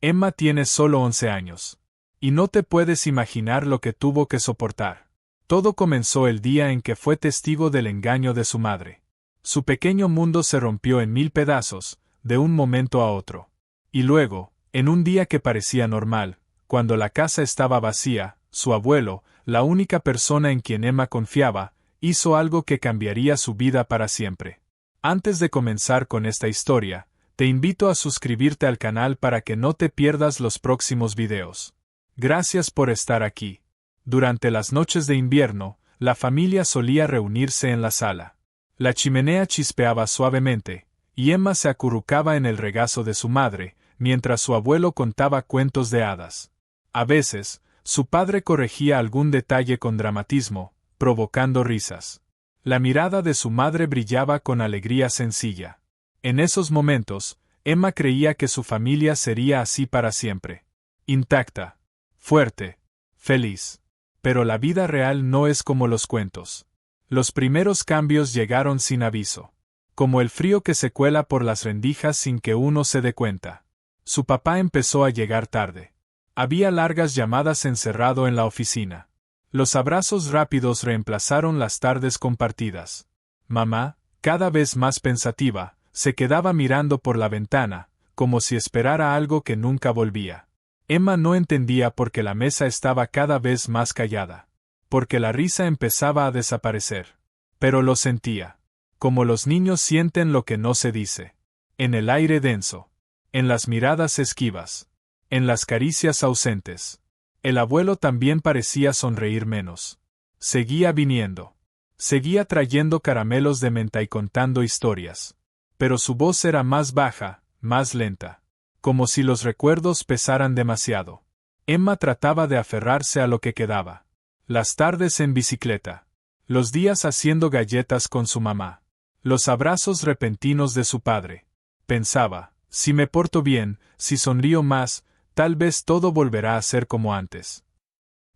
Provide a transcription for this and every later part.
Emma tiene solo 11 años. Y no te puedes imaginar lo que tuvo que soportar. Todo comenzó el día en que fue testigo del engaño de su madre. Su pequeño mundo se rompió en 1000 pedazos, de un momento a otro. Y luego, en un día que parecía normal, cuando la casa estaba vacía, su abuelo, la única persona en quien Emma confiaba, hizo algo que cambiaría su vida para siempre. Antes de comenzar con esta historia, te invito a suscribirte al canal para que no te pierdas los próximos videos. Gracias por estar aquí. Durante las noches de invierno, la familia solía reunirse en la sala. La chimenea chispeaba suavemente, y Emma se acurrucaba en el regazo de su madre, mientras su abuelo contaba cuentos de hadas. A veces, su padre corregía algún detalle con dramatismo, provocando risas. La mirada de su madre brillaba con alegría sencilla. En esos momentos, Emma creía que su familia sería así para siempre. Intacta, fuerte, feliz. Pero la vida real no es como los cuentos. Los primeros cambios llegaron sin aviso. Como el frío que se cuela por las rendijas sin que uno se dé cuenta. Su papá empezó a llegar tarde. Había largas llamadas encerrado en la oficina. Los abrazos rápidos reemplazaron las tardes compartidas. Mamá, cada vez más pensativa, se quedaba mirando por la ventana, como si esperara algo que nunca volvía. Emma no entendía por qué la mesa estaba cada vez más callada. Porque la risa empezaba a desaparecer. Pero lo sentía. Como los niños sienten lo que no se dice. En el aire denso. En las miradas esquivas. En las caricias ausentes. El abuelo también parecía sonreír menos. Seguía viniendo. Seguía trayendo caramelos de menta y contando historias. Pero su voz era más baja, más lenta. Como si los recuerdos pesaran demasiado. Emma trataba de aferrarse a lo que quedaba. Las tardes en bicicleta. Los días haciendo galletas con su mamá. Los abrazos repentinos de su padre. Pensaba, si me porto bien, si sonrío más, tal vez todo volverá a ser como antes.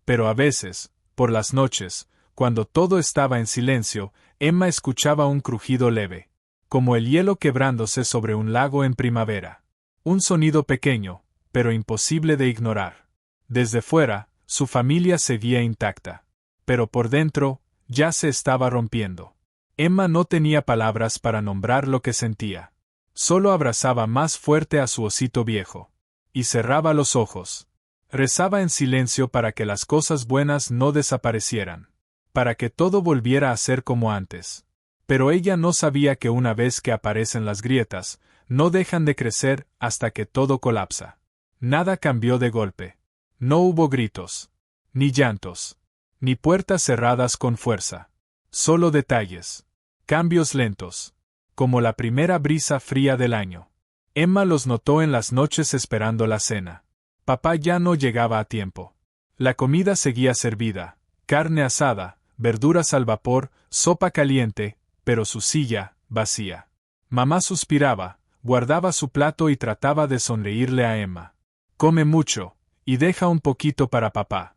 Pero a veces, por las noches, cuando todo estaba en silencio, Emma escuchaba un crujido leve. Como el hielo quebrándose sobre un lago en primavera. Un sonido pequeño, pero imposible de ignorar. Desde fuera, su familia seguía intacta. Pero por dentro, ya se estaba rompiendo. Emma no tenía palabras para nombrar lo que sentía. Solo abrazaba más fuerte a su osito viejo. Y cerraba los ojos. Rezaba en silencio para que las cosas buenas no desaparecieran. Para que todo volviera a ser como antes. Pero ella no sabía que una vez que aparecen las grietas, no dejan de crecer hasta que todo colapsa. Nada cambió de golpe. No hubo gritos. Ni llantos. Ni puertas cerradas con fuerza. Solo detalles. Cambios lentos. Como la primera brisa fría del año. Emma los notó en las noches esperando la cena. Papá ya no llegaba a tiempo. La comida seguía servida. Carne asada, verduras al vapor, sopa caliente, pero su silla, vacía. Mamá suspiraba, guardaba su plato y trataba de sonreírle a Emma. Come mucho, y deja un poquito para papá.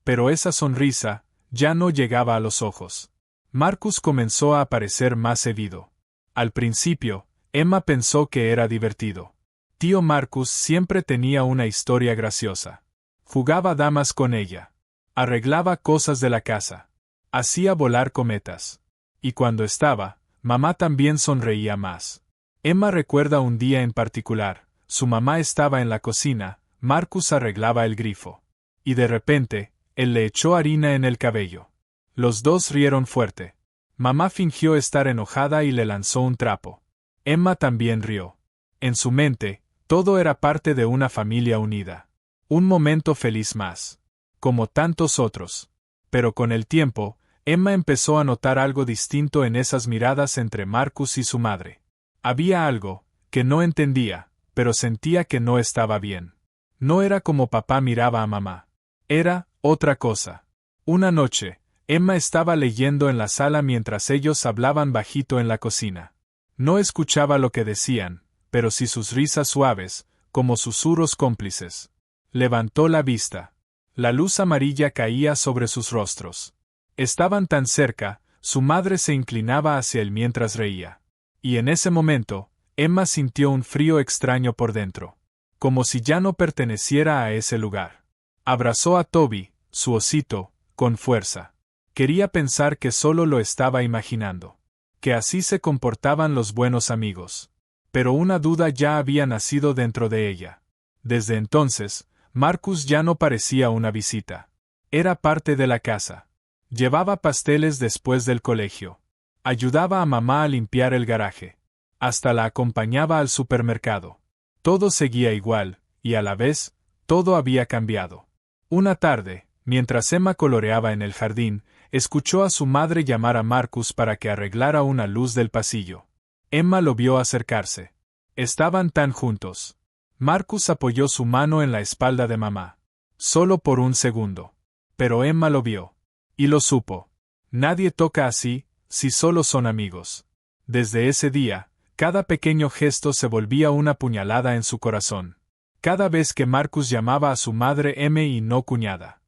Pero esa sonrisa, ya no llegaba a los ojos. Marcus comenzó a aparecer más seguido. Al principio, Emma pensó que era divertido. Tío Marcus siempre tenía una historia graciosa. Jugaba damas con ella. Arreglaba cosas de la casa. Hacía volar cometas. Y cuando estaba, mamá también sonreía más. Emma recuerda un día en particular. Su mamá estaba en la cocina, Marcus arreglaba el grifo. Y de repente, él le echó harina en el cabello. Los dos rieron fuerte. Mamá fingió estar enojada y le lanzó un trapo. Emma también rió. En su mente, todo era parte de una familia unida. Un momento feliz más. Como tantos otros. Pero con el tiempo, Emma empezó a notar algo distinto en esas miradas entre Marcus y su madre. Había algo, que no entendía, pero sentía que no estaba bien. No era como papá miraba a mamá. Era otra cosa. Una noche, Emma estaba leyendo en la sala mientras ellos hablaban bajito en la cocina. No escuchaba lo que decían, pero sí sus risas suaves, como susurros cómplices. Levantó la vista. La luz amarilla caía sobre sus rostros. Estaban tan cerca, su madre se inclinaba hacia él mientras reía. Y en ese momento, Emma sintió un frío extraño por dentro. como si ya no perteneciera a ese lugar. Abrazó a Toby, su osito, con fuerza. Quería pensar que solo lo estaba imaginando. Que así se comportaban los buenos amigos. Pero una duda ya había nacido dentro de ella. Desde entonces, Marcus ya no parecía una visita. Era parte de la casa. Llevaba pasteles después del colegio. Ayudaba a mamá a limpiar el garaje. Hasta la acompañaba al supermercado. Todo seguía igual, y a la vez, todo había cambiado. Una tarde, mientras Emma coloreaba en el jardín, escuchó a su madre llamar a Marcus para que arreglara una luz del pasillo. Emma lo vio acercarse. Estaban tan juntos. Marcus apoyó su mano en la espalda de mamá. Solo por un segundo. Pero Emma lo vio. Y lo supo. Nadie toca así, si solo son amigos. Desde ese día, cada pequeño gesto se volvía una puñalada en su corazón. Cada vez que Marcus llamaba a su madre M y no cuñada.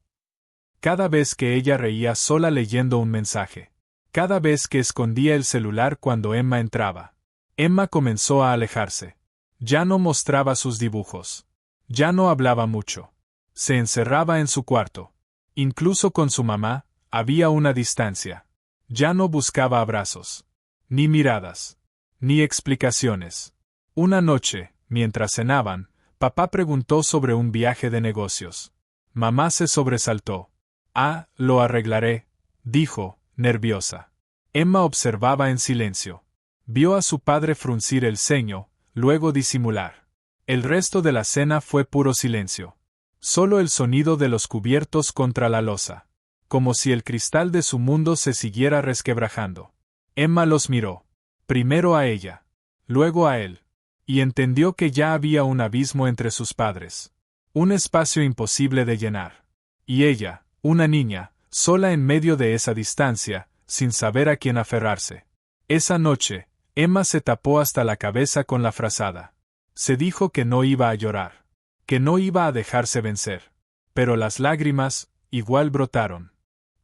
Cada vez que ella reía sola leyendo un mensaje. Cada vez que escondía el celular cuando Emma entraba. Emma comenzó a alejarse. Ya no mostraba sus dibujos. Ya no hablaba mucho. Se encerraba en su cuarto. Incluso con su mamá, había una distancia. Ya no buscaba abrazos. Ni miradas. Ni explicaciones. Una noche, mientras cenaban, papá preguntó sobre un viaje de negocios. Mamá se sobresaltó. Ah, lo arreglaré, dijo, nerviosa. Emma observaba en silencio. Vio a su padre fruncir el ceño, luego disimular. El resto de la cena fue puro silencio. Solo el sonido de los cubiertos contra la loza. Como si el cristal de su mundo se siguiera resquebrajando. Emma los miró. Primero a ella. Luego a él. Y entendió que ya había un abismo entre sus padres. Un espacio imposible de llenar. Y ella, una niña, sola en medio de esa distancia, sin saber a quién aferrarse. Esa noche, Emma se tapó hasta la cabeza con la frazada. Se dijo que no iba a llorar. Que no iba a dejarse vencer. Pero las lágrimas, igual brotaron.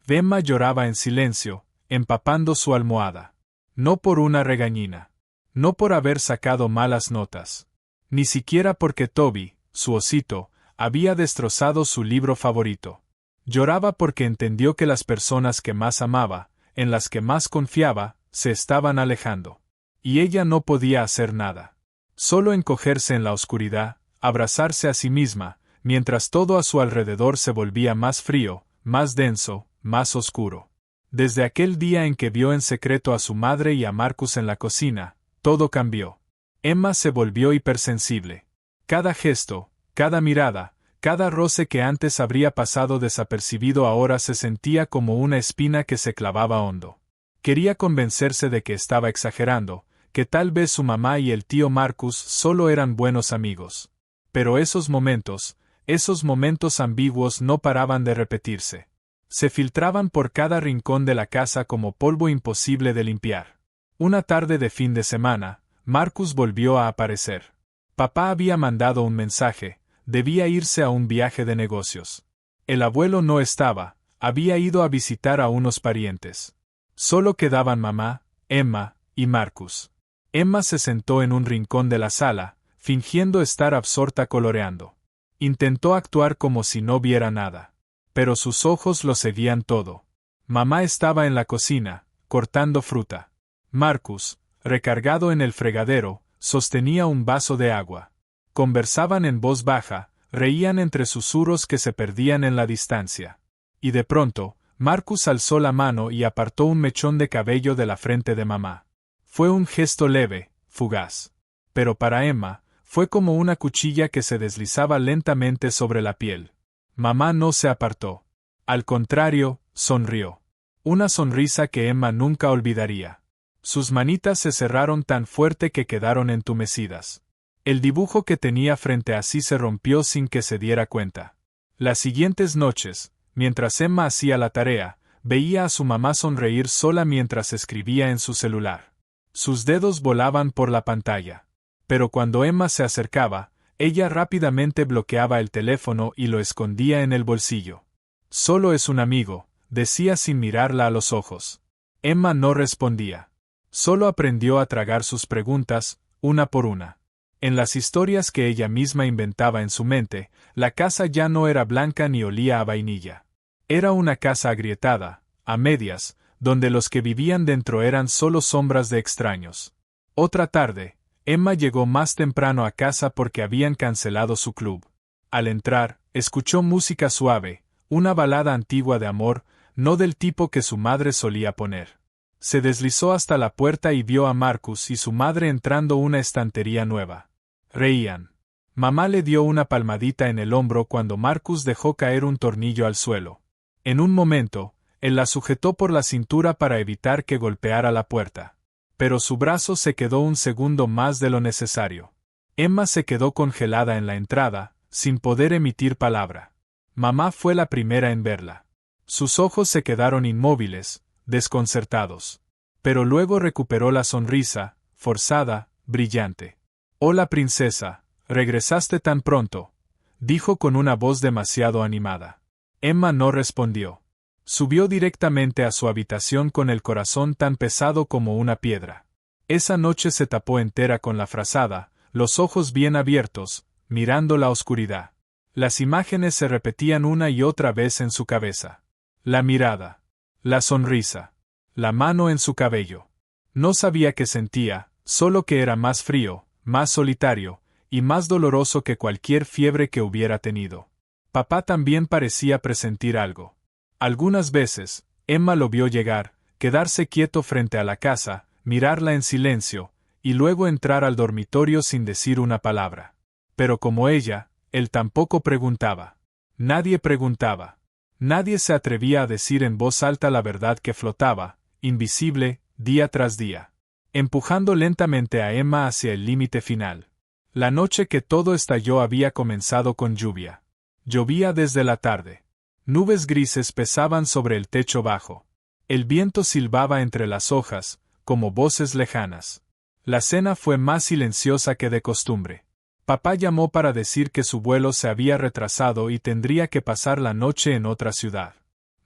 Emma lloraba en silencio, empapando su almohada. No por una regañina. No por haber sacado malas notas. Ni siquiera porque Toby, su osito, había destrozado su libro favorito. Lloraba porque entendió que las personas que más amaba, en las que más confiaba, se estaban alejando. Y ella no podía hacer nada. Solo encogerse en la oscuridad, abrazarse a sí misma, mientras todo a su alrededor se volvía más frío, más denso, más oscuro. Desde aquel día en que vio en secreto a su madre y a Marcus en la cocina, todo cambió. Emma se volvió hipersensible. Cada gesto, cada mirada, cada roce que antes habría pasado desapercibido ahora se sentía como una espina que se clavaba hondo. Quería convencerse de que estaba exagerando, que tal vez su mamá y el tío Marcus solo eran buenos amigos. Pero esos momentos ambiguos no paraban de repetirse. Se filtraban por cada rincón de la casa como polvo imposible de limpiar. Una tarde de fin de semana, Marcus volvió a aparecer. Papá había mandado un mensaje, debía irse a un viaje de negocios. El abuelo no estaba, había ido a visitar a unos parientes. Solo quedaban mamá, Emma y Marcus. Emma se sentó en un rincón de la sala, fingiendo estar absorta coloreando. Intentó actuar como si no viera nada. Pero sus ojos lo seguían todo. Mamá estaba en la cocina, cortando fruta. Marcus, recargado en el fregadero, sostenía un vaso de agua. Conversaban en voz baja, reían entre susurros que se perdían en la distancia. Y de pronto, Marcus alzó la mano y apartó un mechón de cabello de la frente de mamá. Fue un gesto leve, fugaz. Pero para Emma, fue como una cuchilla que se deslizaba lentamente sobre la piel. Mamá no se apartó. Al contrario, sonrió. Una sonrisa que Emma nunca olvidaría. Sus manitas se cerraron tan fuerte que quedaron entumecidas. El dibujo que tenía frente a sí se rompió sin que se diera cuenta. Las siguientes noches, mientras Emma hacía la tarea, veía a su mamá sonreír sola mientras escribía en su celular. Sus dedos volaban por la pantalla. Pero cuando Emma se acercaba, ella rápidamente bloqueaba el teléfono y lo escondía en el bolsillo. Solo es un amigo, decía sin mirarla a los ojos. Emma no respondía. Solo aprendió a tragar sus preguntas, una por una. En las historias que ella misma inventaba en su mente, la casa ya no era blanca ni olía a vainilla. Era una casa agrietada, a medias, donde los que vivían dentro eran solo sombras de extraños. Otra tarde, Emma llegó más temprano a casa porque habían cancelado su club. Al entrar, escuchó música suave, una balada antigua de amor, no del tipo que su madre solía poner. Se deslizó hasta la puerta y vio a Marcus y su madre entrando una estantería nueva. Reían. Mamá le dio una palmadita en el hombro cuando Marcus dejó caer un tornillo al suelo. En un momento, él la sujetó por la cintura para evitar que golpeara la puerta. Pero su brazo se quedó un segundo más de lo necesario. Emma se quedó congelada en la entrada, sin poder emitir palabra. Mamá fue la primera en verla. Sus ojos se quedaron inmóviles, desconcertados. Pero luego recuperó la sonrisa, forzada, brillante. «Hola princesa, ¿regresaste tan pronto?», dijo con una voz demasiado animada. Emma no respondió. Subió directamente a su habitación con el corazón tan pesado como una piedra. Esa noche se tapó entera con la frazada, los ojos bien abiertos, mirando la oscuridad. Las imágenes se repetían una y otra vez en su cabeza. La mirada. La sonrisa. La mano en su cabello. No sabía qué sentía, solo que era más frío, más solitario, y más doloroso que cualquier fiebre que hubiera tenido. Papá también parecía presentir algo. Algunas veces, Emma lo vio llegar, quedarse quieto frente a la casa, mirarla en silencio, y luego entrar al dormitorio sin decir una palabra. Pero como ella, él tampoco preguntaba. Nadie preguntaba. Nadie se atrevía a decir en voz alta la verdad que flotaba, invisible, día tras día, empujando lentamente a Emma hacia el límite final. La noche que todo estalló había comenzado con lluvia. Llovía desde la tarde. Nubes grises pesaban sobre el techo bajo. El viento silbaba entre las hojas, como voces lejanas. La cena fue más silenciosa que de costumbre. Papá llamó para decir que su vuelo se había retrasado y tendría que pasar la noche en otra ciudad.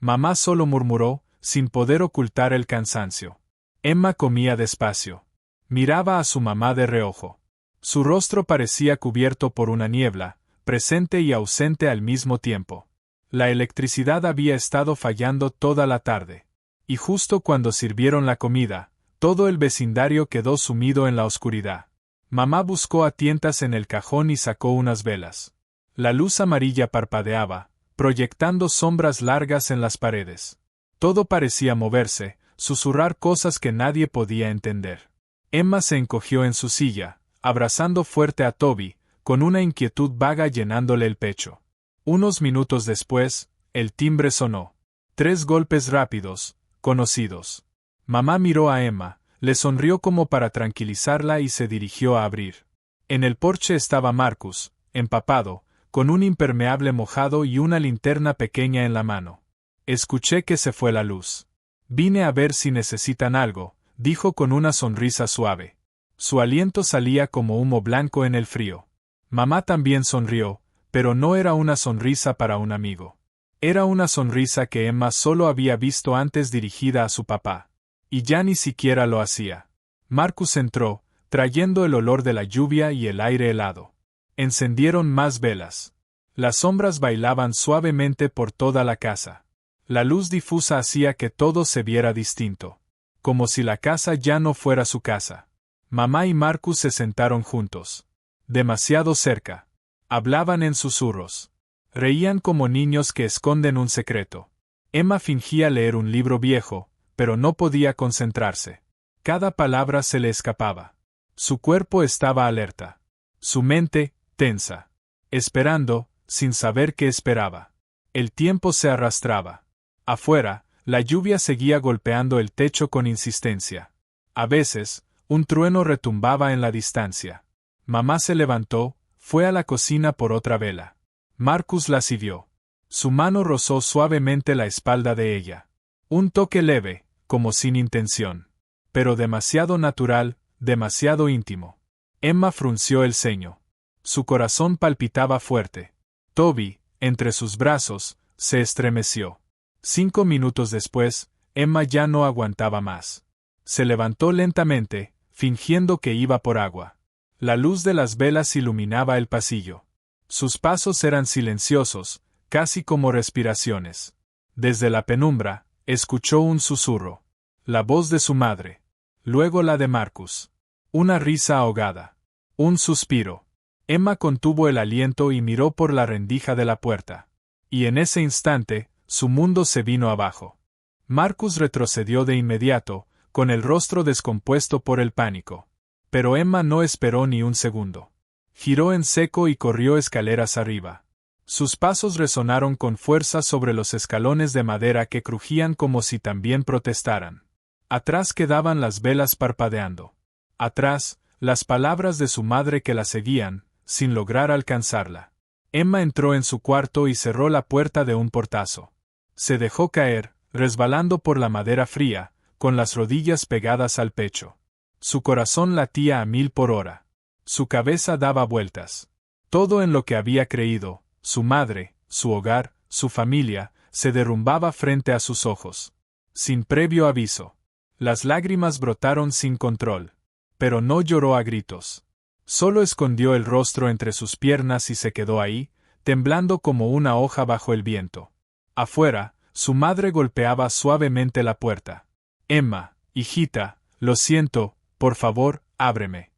Mamá solo murmuró, sin poder ocultar el cansancio. Emma comía despacio. Miraba a su mamá de reojo. Su rostro parecía cubierto por una niebla, presente y ausente al mismo tiempo. La electricidad había estado fallando toda la tarde. Y justo cuando sirvieron la comida, todo el vecindario quedó sumido en la oscuridad. Mamá buscó a tientas en el cajón y sacó unas velas. La luz amarilla parpadeaba, proyectando sombras largas en las paredes. Todo parecía moverse, susurrar cosas que nadie podía entender. Emma se encogió en su silla, abrazando fuerte a Toby, con una inquietud vaga llenándole el pecho. Unos minutos después, el timbre sonó. 3 golpes rápidos, conocidos. Mamá miró a Emma, le sonrió como para tranquilizarla y se dirigió a abrir. En el porche estaba Marcus, empapado, con un impermeable mojado y una linterna pequeña en la mano. Escuché que se fue la luz. Vine a ver si necesitan algo, dijo con una sonrisa suave. Su aliento salía como humo blanco en el frío. Mamá también sonrió, pero no era una sonrisa para un amigo. Era una sonrisa que Emma solo había visto antes dirigida a su papá. Y ya ni siquiera lo hacía. Marcus entró, trayendo el olor de la lluvia y el aire helado. Encendieron más velas. Las sombras bailaban suavemente por toda la casa. La luz difusa hacía que todo se viera distinto. Como si la casa ya no fuera su casa. Mamá y Marcus se sentaron juntos. Demasiado cerca. Hablaban en susurros. Reían como niños que esconden un secreto. Emma fingía leer un libro viejo, pero no podía concentrarse. Cada palabra se le escapaba. Su cuerpo estaba alerta. Su mente, tensa. Esperando, sin saber qué esperaba. El tiempo se arrastraba. Afuera, la lluvia seguía golpeando el techo con insistencia. A veces, un trueno retumbaba en la distancia. Mamá se levantó, fue a la cocina por otra vela. Marcus la siguió. Su mano rozó suavemente la espalda de ella. Un toque leve, como sin intención. Pero demasiado natural, demasiado íntimo. Emma frunció el ceño. Su corazón palpitaba fuerte. Toby, entre sus brazos, se estremeció. 5 minutos después, Emma ya no aguantaba más. Se levantó lentamente, fingiendo que iba por agua. La luz de las velas iluminaba el pasillo. Sus pasos eran silenciosos, casi como respiraciones. Desde la penumbra, escuchó un susurro. La voz de su madre. Luego la de Marcus. Una risa ahogada. Un suspiro. Emma contuvo el aliento y miró por la rendija de la puerta. Y en ese instante, su mundo se vino abajo. Marcus retrocedió de inmediato, con el rostro descompuesto por el pánico. Pero Emma no esperó ni un segundo. Giró en seco y corrió escaleras arriba. Sus pasos resonaron con fuerza sobre los escalones de madera que crujían como si también protestaran. Atrás quedaban las velas parpadeando. Atrás, las palabras de su madre que la seguían, sin lograr alcanzarla. Emma entró en su cuarto y cerró la puerta de un portazo. Se dejó caer, resbalando por la madera fría, con las rodillas pegadas al pecho. Su corazón latía a 1000 por hora. Su cabeza daba vueltas. Todo en lo que había creído, su madre, su hogar, su familia, se derrumbaba frente a sus ojos. Sin previo aviso. Las lágrimas brotaron sin control. Pero no lloró a gritos. Solo escondió el rostro entre sus piernas y se quedó ahí, temblando como una hoja bajo el viento. Afuera, su madre golpeaba suavemente la puerta. Emma, hijita, lo siento, por favor, ábreme.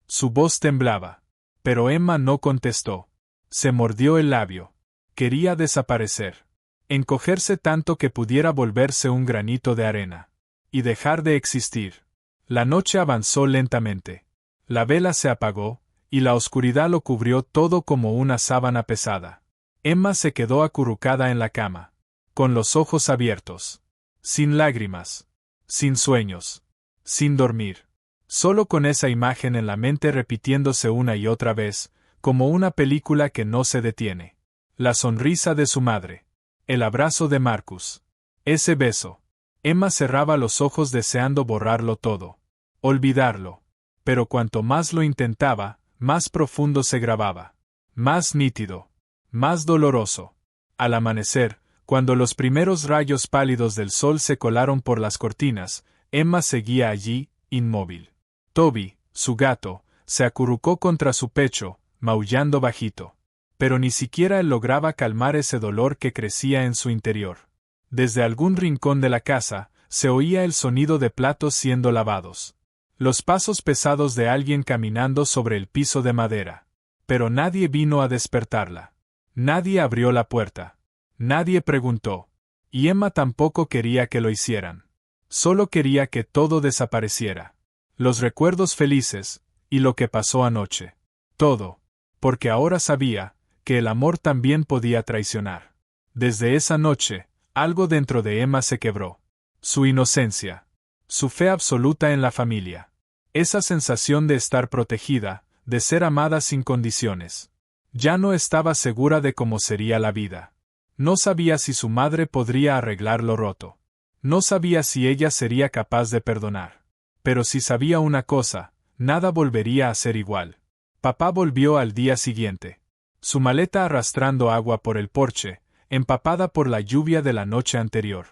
Su voz temblaba. Pero Emma no contestó. Se mordió el labio. Quería desaparecer. Encogerse tanto que pudiera volverse un granito de arena. Y dejar de existir. La noche avanzó lentamente. La vela se apagó, y la oscuridad lo cubrió todo como una sábana pesada. Emma se quedó acurrucada en la cama, con los ojos abiertos. Sin lágrimas. Sin sueños. Sin dormir. Solo con esa imagen en la mente repitiéndose una y otra vez, como una película que no se detiene. La sonrisa de su madre. El abrazo de Marcus. Ese beso. Emma cerraba los ojos deseando borrarlo todo. Olvidarlo. Pero cuanto más lo intentaba, más profundo se grababa. Más nítido. Más doloroso. Al amanecer, cuando los primeros rayos pálidos del sol se colaron por las cortinas, Emma seguía allí, inmóvil. Toby, su gato, se acurrucó contra su pecho, maullando bajito. Pero ni siquiera él lograba calmar ese dolor que crecía en su interior. Desde algún rincón de la casa, se oía el sonido de platos siendo lavados. Los pasos pesados de alguien caminando sobre el piso de madera. Pero nadie vino a despertarla. Nadie abrió la puerta. Nadie preguntó. Y Emma tampoco quería que lo hicieran. Solo quería que todo desapareciera. Los recuerdos felices, y lo que pasó anoche. Todo. Porque ahora sabía que el amor también podía traicionar. Desde esa noche, algo dentro de Emma se quebró. Su inocencia. Su fe absoluta en la familia. Esa sensación de estar protegida, de ser amada sin condiciones. Ya no estaba segura de cómo sería la vida. No sabía si su madre podría arreglar lo roto. No sabía si ella sería capaz de perdonar. Pero si sabía una cosa, nada volvería a ser igual. Papá volvió al día siguiente. Su maleta arrastrando agua por el porche, empapada por la lluvia de la noche anterior.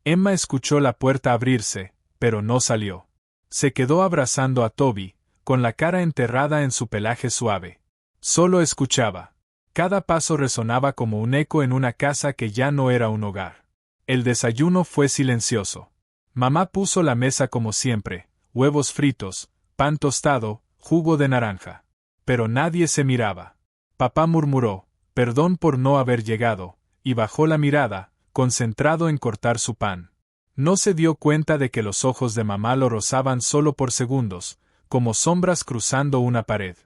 Emma escuchó la puerta abrirse, pero no salió. Se quedó abrazando a Toby, con la cara enterrada en su pelaje suave. Solo escuchaba. Cada paso resonaba como un eco en una casa que ya no era un hogar. El desayuno fue silencioso. Mamá puso la mesa como siempre, huevos fritos, pan tostado, jugo de naranja. Pero nadie se miraba. Papá murmuró, perdón por no haber llegado, y bajó la mirada, concentrado en cortar su pan. No se dio cuenta de que los ojos de mamá lo rozaban solo por segundos, como sombras cruzando una pared.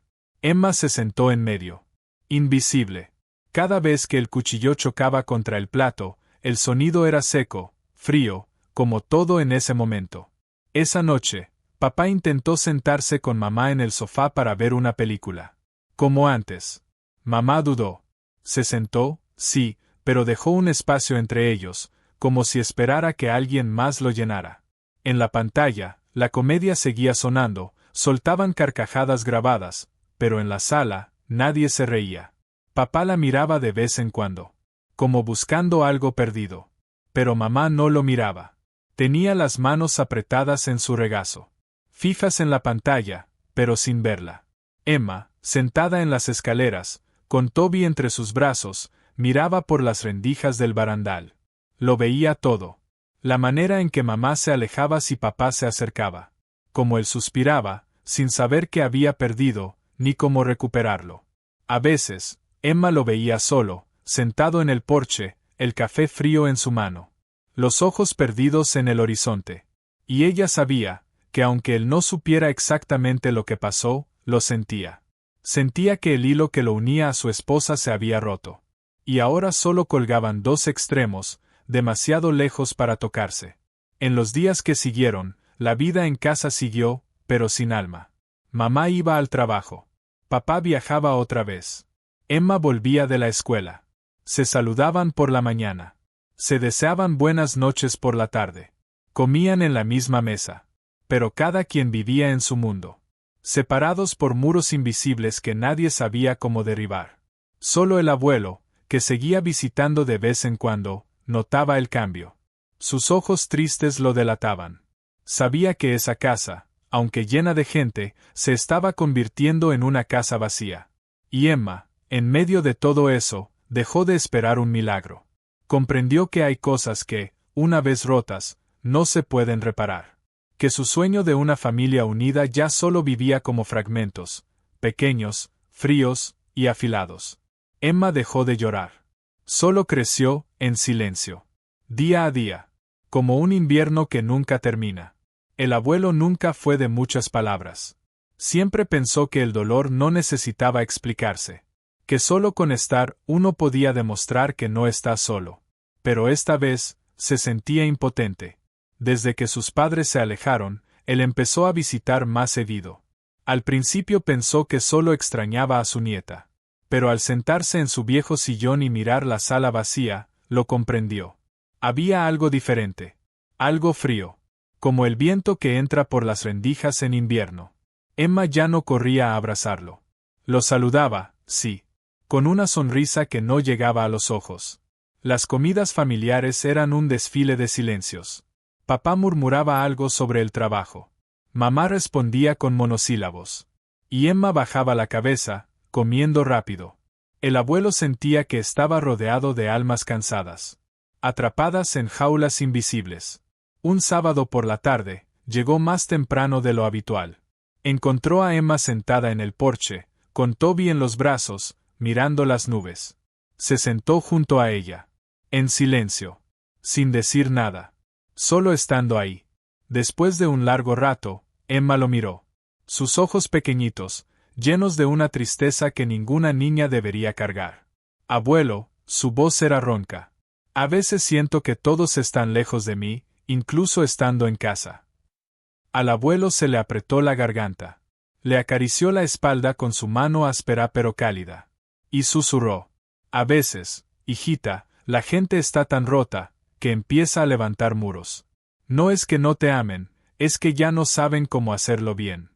Emma se sentó en medio. Invisible. Cada vez que el cuchillo chocaba contra el plato, el sonido era seco, frío, como todo en ese momento. Esa noche, papá intentó sentarse con mamá en el sofá para ver una película. Como antes. Mamá dudó. Se sentó, sí, pero dejó un espacio entre ellos, como si esperara que alguien más lo llenara. En la pantalla, la comedia seguía sonando, soltaban carcajadas grabadas, pero en la sala, nadie se reía. Papá la miraba de vez en cuando, como buscando algo perdido. Pero mamá no lo miraba. Tenía las manos apretadas en su regazo. Fijas en la pantalla, pero sin verla. Emma, sentada en las escaleras, con Toby entre sus brazos, miraba por las rendijas del barandal. Lo veía todo. La manera en que mamá se alejaba si papá se acercaba. Como él suspiraba, sin saber qué había perdido, ni cómo recuperarlo. A veces, Emma lo veía solo, sentado en el porche, el café frío en su mano. Los ojos perdidos en el horizonte. Y ella sabía, que aunque él no supiera exactamente lo que pasó, lo sentía. Sentía que el hilo que lo unía a su esposa se había roto. Y ahora solo colgaban dos extremos, demasiado lejos para tocarse. En los días que siguieron, la vida en casa siguió, pero sin alma. Mamá iba al trabajo. Papá viajaba otra vez. Emma volvía de la escuela. Se saludaban por la mañana. Se deseaban buenas noches por la tarde. Comían en la misma mesa. Pero cada quien vivía en su mundo. Separados por muros invisibles que nadie sabía cómo derribar. Solo el abuelo, que seguía visitando de vez en cuando, notaba el cambio. Sus ojos tristes lo delataban. Sabía que esa casa, aunque llena de gente, se estaba convirtiendo en una casa vacía. Y Emma, en medio de todo eso, dejó de esperar un milagro. Comprendió que hay cosas que, una vez rotas, no se pueden reparar. Que su sueño de una familia unida ya solo vivía como fragmentos, pequeños, fríos y afilados. Emma dejó de llorar. Solo creció, en silencio. Día a día. Como un invierno que nunca termina. El abuelo nunca fue de muchas palabras. Siempre pensó que el dolor no necesitaba explicarse. Que solo con estar uno podía demostrar que no está solo. Pero esta vez, se sentía impotente. Desde que sus padres se alejaron, él empezó a visitar más seguido. Al principio pensó que solo extrañaba a su nieta. Pero al sentarse en su viejo sillón y mirar la sala vacía, lo comprendió. Había algo diferente. Algo frío. Como el viento que entra por las rendijas en invierno. Emma ya no corría a abrazarlo. Lo saludaba, sí. Con una sonrisa que no llegaba a los ojos. Las comidas familiares eran un desfile de silencios. Papá murmuraba algo sobre el trabajo. Mamá respondía con monosílabos. Y Emma bajaba la cabeza, comiendo rápido. El abuelo sentía que estaba rodeado de almas cansadas. Atrapadas en jaulas invisibles. Un sábado por la tarde, llegó más temprano de lo habitual. Encontró a Emma sentada en el porche, con Toby en los brazos, mirando las nubes. Se sentó junto a ella. En silencio. Sin decir nada. Solo estando ahí. Después de un largo rato, Emma lo miró. Sus ojos pequeñitos, llenos de una tristeza que ninguna niña debería cargar. Abuelo, su voz era ronca. A veces siento que todos están lejos de mí, incluso estando en casa. Al abuelo se le apretó la garganta. Le acarició la espalda con su mano áspera pero cálida. Y susurró. A veces, hijita, la gente está tan rota, que empieza a levantar muros. No es que no te amen, es que ya no saben cómo hacerlo bien.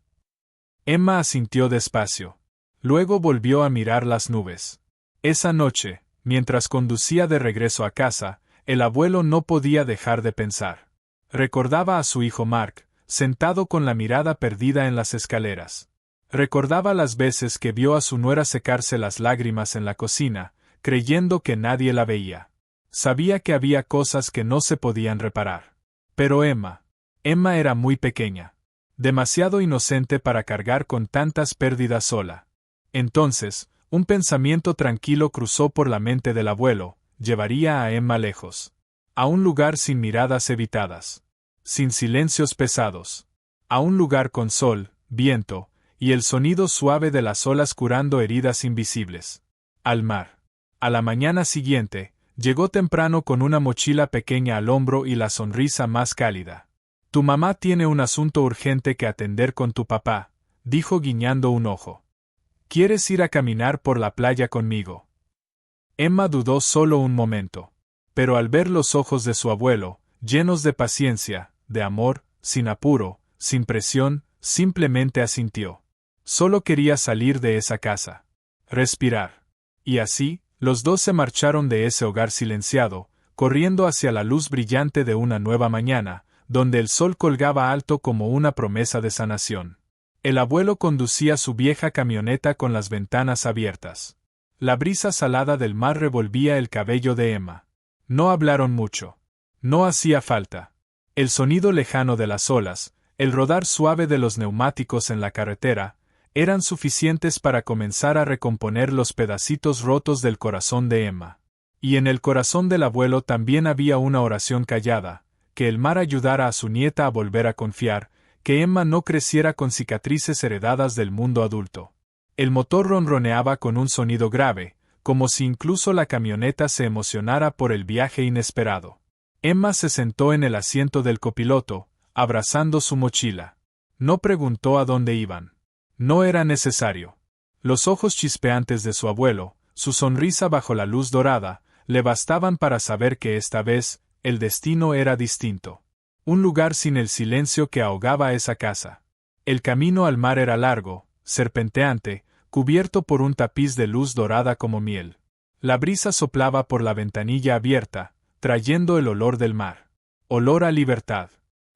Emma asintió despacio. Luego volvió a mirar las nubes. Esa noche, mientras conducía de regreso a casa, el abuelo no podía dejar de pensar. Recordaba a su hijo Mark, sentado con la mirada perdida en las escaleras. Recordaba las veces que vio a su nuera secarse las lágrimas en la cocina, creyendo que nadie la veía. Sabía que había cosas que no se podían reparar. Pero Emma era muy pequeña. Demasiado inocente para cargar con tantas pérdidas sola. Entonces, un pensamiento tranquilo cruzó por la mente del abuelo, llevaría a Emma lejos. A un lugar sin miradas evitadas. Sin silencios pesados. A un lugar con sol, viento, y el sonido suave de las olas curando heridas invisibles. Al mar. A la mañana siguiente, llegó temprano con una mochila pequeña al hombro y la sonrisa más cálida. Tu mamá tiene un asunto urgente que atender con tu papá, dijo guiñando un ojo. ¿Quieres ir a caminar por la playa conmigo? Emma dudó solo un momento. Pero al ver los ojos de su abuelo, llenos de paciencia, de amor, sin apuro, sin presión, simplemente asintió. Solo quería salir de esa casa. Respirar. Y así, los dos se marcharon de ese hogar silenciado, corriendo hacia la luz brillante de una nueva mañana, donde el sol colgaba alto como una promesa de sanación. El abuelo conducía su vieja camioneta con las ventanas abiertas. La brisa salada del mar revolvía el cabello de Emma. No hablaron mucho. No hacía falta. El sonido lejano de las olas, el rodar suave de los neumáticos en la carretera, eran suficientes para comenzar a recomponer los pedacitos rotos del corazón de Emma. Y en el corazón del abuelo también había una oración callada, que el mar ayudara a su nieta a volver a confiar, que Emma no creciera con cicatrices heredadas del mundo adulto. El motor ronroneaba con un sonido grave, como si incluso la camioneta se emocionara por el viaje inesperado. Emma se sentó en el asiento del copiloto, abrazando su mochila. No preguntó a dónde iban. No era necesario. Los ojos chispeantes de su abuelo, su sonrisa bajo la luz dorada, le bastaban para saber que esta vez, el destino era distinto. Un lugar sin el silencio que ahogaba esa casa. El camino al mar era largo, serpenteante, cubierto por un tapiz de luz dorada como miel. La brisa soplaba por la ventanilla abierta, trayendo el olor del mar. Olor a libertad.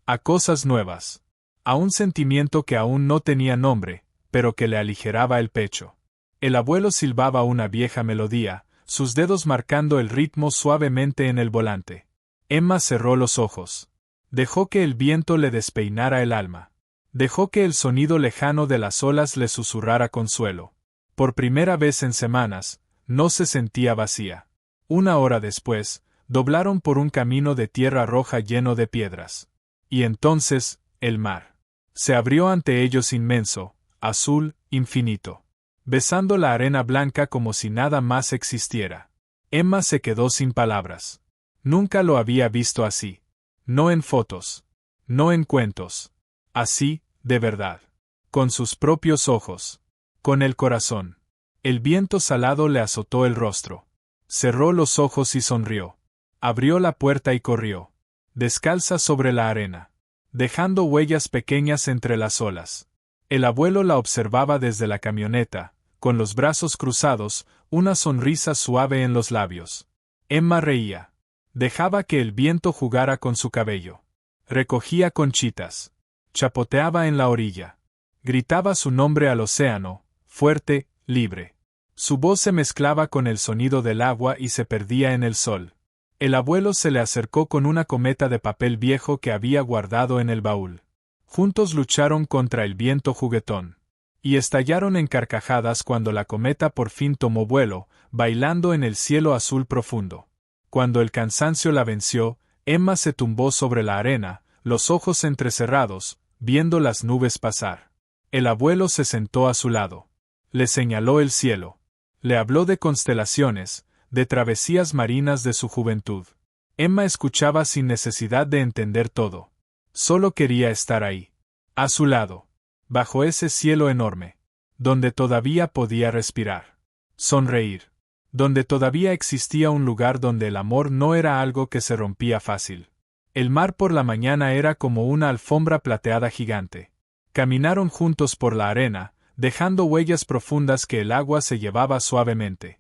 A cosas nuevas. A un sentimiento que aún no tenía nombre, pero que le aligeraba el pecho. El abuelo silbaba una vieja melodía, sus dedos marcando el ritmo suavemente en el volante. Emma cerró los ojos. Dejó que el viento le despeinara el alma. Dejó que el sonido lejano de las olas le susurrara consuelo. Por primera vez en semanas, no se sentía vacía. Una hora después, doblaron por un camino de tierra roja lleno de piedras. Y entonces, el mar. Se abrió ante ellos inmenso, azul, infinito. Besando la arena blanca como si nada más existiera. Emma se quedó sin palabras. Nunca lo había visto así. No en fotos. No en cuentos. Así, de verdad. Con sus propios ojos. Con el corazón. El viento salado le azotó el rostro. Cerró los ojos y sonrió. Abrió la puerta y corrió. Descalza sobre la arena. Dejando huellas pequeñas entre las olas. El abuelo la observaba desde la camioneta, con los brazos cruzados, una sonrisa suave en los labios. Emma reía. Dejaba que el viento jugara con su cabello. Recogía conchitas. Chapoteaba en la orilla. Gritaba su nombre al océano, fuerte, libre. Su voz se mezclaba con el sonido del agua y se perdía en el sol. El abuelo se le acercó con una cometa de papel viejo que había guardado en el baúl. Juntos lucharon contra el viento juguetón. Y estallaron en carcajadas cuando la cometa por fin tomó vuelo, bailando en el cielo azul profundo. Cuando el cansancio la venció, Emma se tumbó sobre la arena, los ojos entrecerrados, viendo las nubes pasar. El abuelo se sentó a su lado. Le señaló el cielo. Le habló de constelaciones, de travesías marinas de su juventud. Emma escuchaba sin necesidad de entender todo. Solo quería estar ahí. A su lado. Bajo ese cielo enorme. Donde todavía podía respirar. Sonreír. Donde todavía existía un lugar donde el amor no era algo que se rompía fácil. El mar por la mañana era como una alfombra plateada gigante. Caminaron juntos por la arena, dejando huellas profundas que el agua se llevaba suavemente.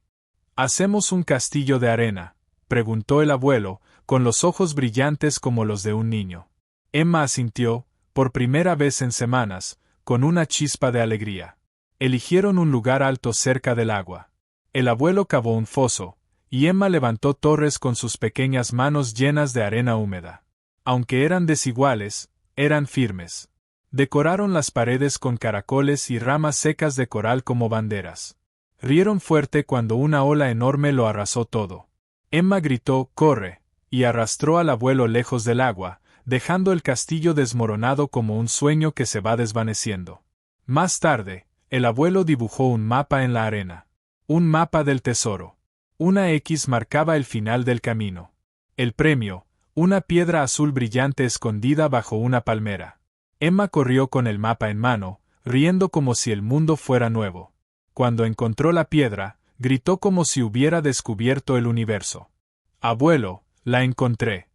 «¿Hacemos un castillo de arena?», preguntó el abuelo, con los ojos brillantes como los de un niño. Emma asintió, por primera vez en semanas, con una chispa de alegría. Eligieron un lugar alto cerca del agua. El abuelo cavó un foso, y Emma levantó torres con sus pequeñas manos llenas de arena húmeda. Aunque eran desiguales, eran firmes. Decoraron las paredes con caracoles y ramas secas de coral como banderas. Rieron fuerte cuando una ola enorme lo arrasó todo. Emma gritó «¡Corre!» y arrastró al abuelo lejos del agua, dejando el castillo desmoronado como un sueño que se va desvaneciendo. Más tarde, el abuelo dibujó un mapa en la arena. Un mapa del tesoro. Una X marcaba el final del camino. El premio, una piedra azul brillante escondida bajo una palmera. Emma corrió con el mapa en mano, riendo como si el mundo fuera nuevo. Cuando encontró la piedra, gritó como si hubiera descubierto el universo. «Abuelo, la encontré».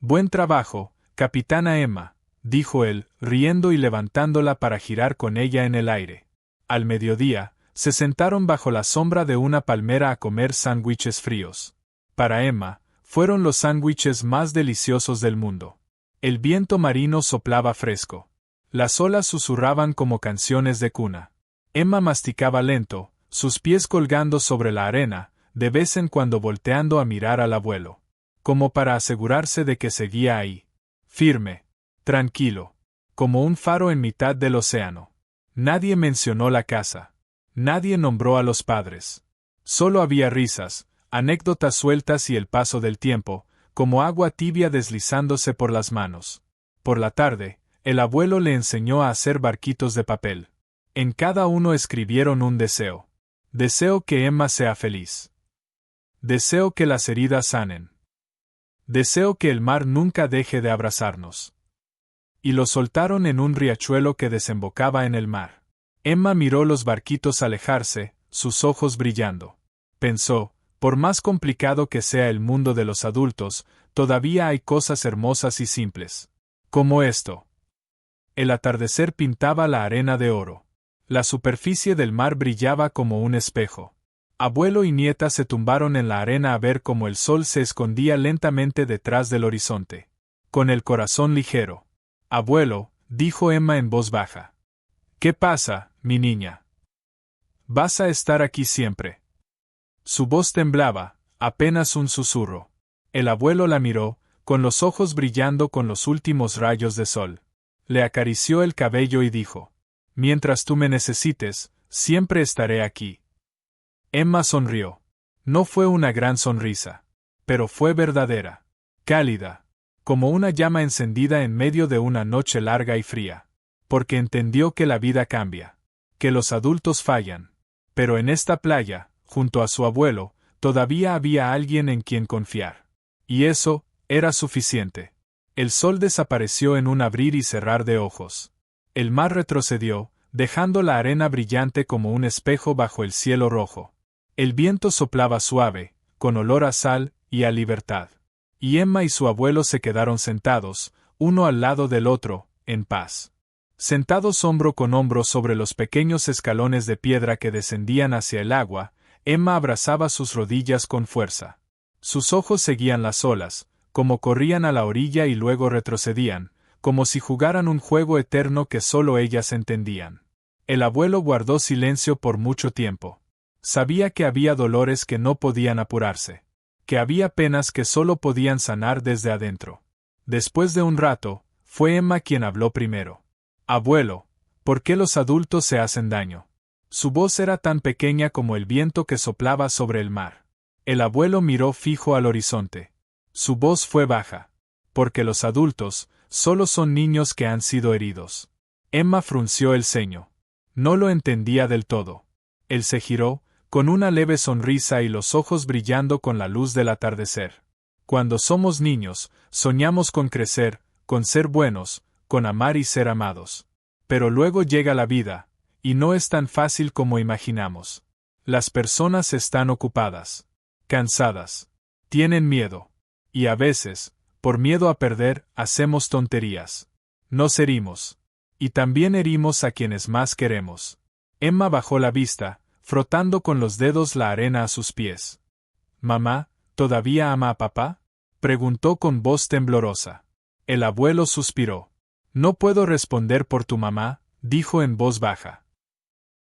«Buen trabajo, capitana Emma», dijo él, riendo y levantándola para girar con ella en el aire. Al mediodía, se sentaron bajo la sombra de una palmera a comer sándwiches fríos. Para Emma, fueron los sándwiches más deliciosos del mundo. El viento marino soplaba fresco. Las olas susurraban como canciones de cuna. Emma masticaba lento, sus pies colgando sobre la arena, de vez en cuando volteando a mirar al abuelo, como para asegurarse de que seguía ahí, firme, tranquilo, como un faro en mitad del océano. Nadie mencionó la casa. Nadie nombró a los padres. Solo había risas, anécdotas sueltas y el paso del tiempo, como agua tibia deslizándose por las manos. Por la tarde, el abuelo le enseñó a hacer barquitos de papel. En cada uno escribieron un deseo. Deseo que Emma sea feliz. Deseo que las heridas sanen. Deseo que el mar nunca deje de abrazarnos. Y lo soltaron en un riachuelo que desembocaba en el mar. Emma miró los barquitos alejarse, sus ojos brillando. Pensó, por más complicado que sea el mundo de los adultos, todavía hay cosas hermosas y simples. Como esto. El atardecer pintaba la arena de oro. La superficie del mar brillaba como un espejo. Abuelo y nieta se tumbaron en la arena a ver cómo el sol se escondía lentamente detrás del horizonte. Con el corazón ligero. Abuelo, dijo Emma en voz baja. ¿Qué pasa, mi niña? ¿Vas a estar aquí siempre? Su voz temblaba, apenas un susurro. El abuelo la miró, con los ojos brillando con los últimos rayos de sol. Le acarició el cabello y dijo: mientras tú me necesites, siempre estaré aquí. Emma sonrió. No fue una gran sonrisa, pero fue verdadera, cálida, como una llama encendida en medio de una noche larga y fría. Porque entendió que la vida cambia, que los adultos fallan. Pero en esta playa, junto a su abuelo, todavía había alguien en quien confiar. Y eso era suficiente. El sol desapareció en un abrir y cerrar de ojos. El mar retrocedió, dejando la arena brillante como un espejo bajo el cielo rojo. El viento soplaba suave, con olor a sal y a libertad. Y Emma y su abuelo se quedaron sentados, uno al lado del otro, en paz. Sentados hombro con hombro sobre los pequeños escalones de piedra que descendían hacia el agua, Emma abrazaba sus rodillas con fuerza. Sus ojos seguían las olas, como corrían a la orilla y luego retrocedían, como si jugaran un juego eterno que solo ellas entendían. El abuelo guardó silencio por mucho tiempo. Sabía que había dolores que no podían apurarse, que había penas que solo podían sanar desde adentro. Después de un rato, fue Emma quien habló primero. Abuelo, ¿por qué los adultos se hacen daño? Su voz era tan pequeña como el viento que soplaba sobre el mar. El abuelo miró fijo al horizonte. Su voz fue baja. Porque los adultos solo son niños que han sido heridos. Emma frunció el ceño. No lo entendía del todo. Él se giró, con una leve sonrisa y los ojos brillando con la luz del atardecer. Cuando somos niños, soñamos con crecer, con ser buenos, con amar y ser amados. Pero luego llega la vida, y no es tan fácil como imaginamos. Las personas están ocupadas, cansadas, tienen miedo, y a veces, por miedo a perder, hacemos tonterías. Nos herimos. Y también herimos a quienes más queremos. Emma bajó la vista, frotando con los dedos la arena a sus pies. «¿Mamá, todavía ama a papá?», preguntó con voz temblorosa. El abuelo suspiró. «No puedo responder por tu mamá», dijo en voz baja.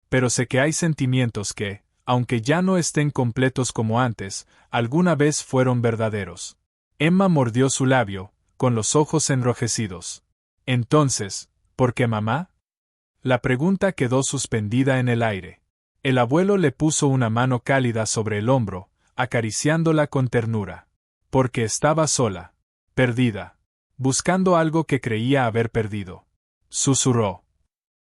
«Pero sé que hay sentimientos que, aunque ya no estén completos como antes, alguna vez fueron verdaderos». Emma mordió su labio, con los ojos enrojecidos. «Entonces, ¿por qué mamá?». La pregunta quedó suspendida en el aire. El abuelo le puso una mano cálida sobre el hombro, acariciándola con ternura. Porque estaba sola, perdida, buscando algo que creía haber perdido. Susurró.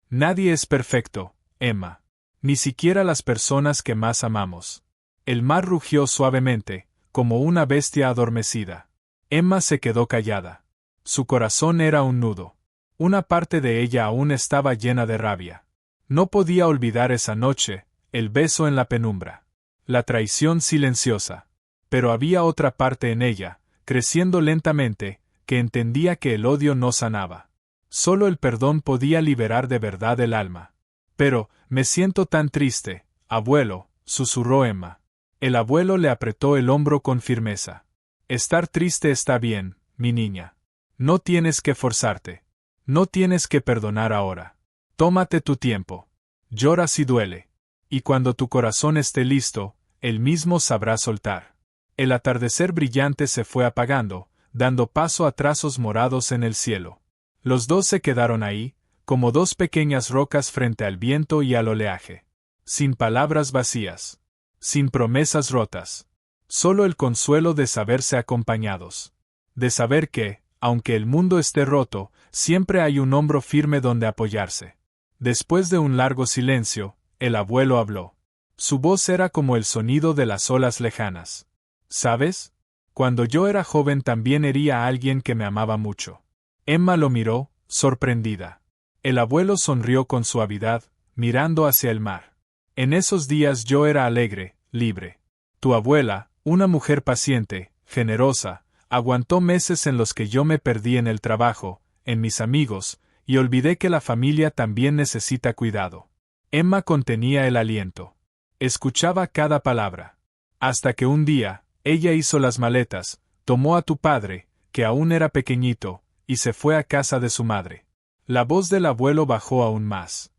«Nadie es perfecto, Emma. Ni siquiera las personas que más amamos». El mar rugió suavemente, como una bestia adormecida. Emma se quedó callada. Su corazón era un nudo. Una parte de ella aún estaba llena de rabia. No podía olvidar esa noche, el beso en la penumbra. La traición silenciosa. Pero había otra parte en ella, creciendo lentamente, que entendía que el odio no sanaba. Solo el perdón podía liberar de verdad el alma. «Pero, me siento tan triste, abuelo», susurró Emma. El abuelo le apretó el hombro con firmeza. «Estar triste está bien, mi niña. No tienes que forzarte. No tienes que perdonar ahora. Tómate tu tiempo. Llora si duele. Y cuando tu corazón esté listo, él mismo sabrá soltar. El atardecer brillante se fue apagando, dando paso a trazos morados en el cielo. Los dos se quedaron ahí, como dos pequeñas rocas frente al viento y al oleaje. Sin palabras vacías. Sin promesas rotas. Solo el consuelo de saberse acompañados. De saber que, aunque el mundo esté roto, siempre hay un hombro firme donde apoyarse. Después de un largo silencio, el abuelo habló. Su voz era como el sonido de las olas lejanas. ¿Sabes? Cuando yo era joven también hería a alguien que me amaba mucho. Emma lo miró, sorprendida. El abuelo sonrió con suavidad, mirando hacia el mar. En esos días yo era alegre, libre. Tu abuela, una mujer paciente, generosa, aguantó meses en los que yo me perdí en el trabajo, en mis amigos, y olvidé que la familia también necesita cuidado. Emma contenía el aliento. Escuchaba cada palabra. Hasta que un día, ella hizo las maletas, tomó a tu padre, que aún era pequeñito, y se fue a casa de su madre. La voz del abuelo bajó aún más.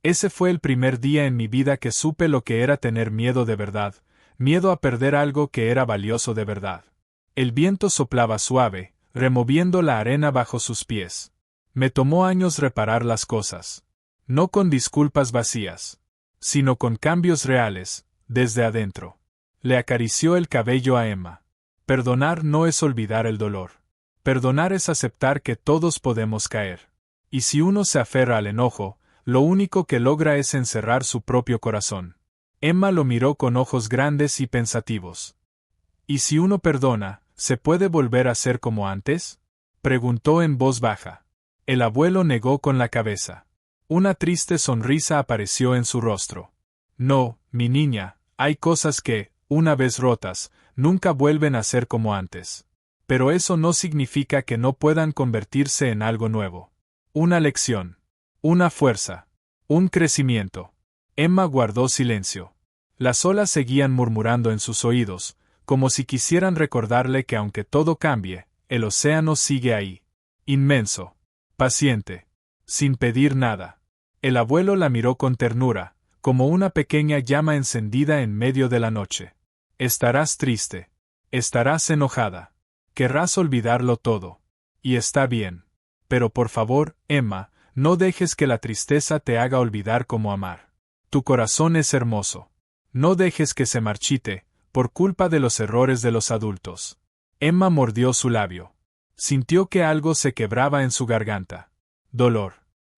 Ese fue el primer día en mi vida que supe lo que era tener miedo de verdad, miedo a perder algo que era valioso de verdad. El viento soplaba suave, removiendo la arena bajo sus pies. Me tomó años reparar las cosas. No con disculpas vacías, sino con cambios reales, desde adentro. Le acarició el cabello a Emma. Perdonar no es olvidar el dolor. Perdonar es aceptar que todos podemos caer. Y si uno se aferra al enojo, lo único que logra es encerrar su propio corazón. Emma lo miró con ojos grandes y pensativos. ¿Y si uno perdona, se puede volver a ser como antes? Preguntó en voz baja. El abuelo negó con la cabeza. Una triste sonrisa apareció en su rostro. No, mi niña, hay cosas que, una vez rotas, nunca vuelven a ser como antes. Pero eso no significa que no puedan convertirse en algo nuevo. Una lección. Una fuerza. Un crecimiento. Emma guardó silencio. Las olas seguían murmurando en sus oídos, como si quisieran recordarle que aunque todo cambie, el océano sigue ahí. Inmenso. Paciente. Sin pedir nada. El abuelo la miró con ternura, como una pequeña llama encendida en medio de la noche. Estarás triste. Estarás enojada. Querrás olvidarlo todo. Y está bien. Pero por favor, Emma, no dejes que la tristeza te haga olvidar cómo amar. Tu corazón es hermoso. No dejes que se marchite, por culpa de los errores de los adultos. Emma mordió su labio. Sintió que algo se quebraba en su garganta. Dolor.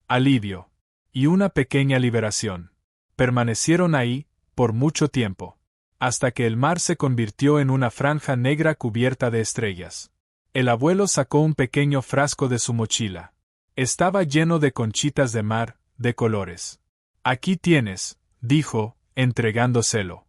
Alivio. Y una pequeña liberación. Permanecieron ahí, por mucho tiempo. Hasta que el mar se convirtió en una franja negra cubierta de estrellas. El abuelo sacó un pequeño frasco de su mochila. Estaba lleno de conchitas de mar, de colores. Aquí tienes, dijo, entregándoselo.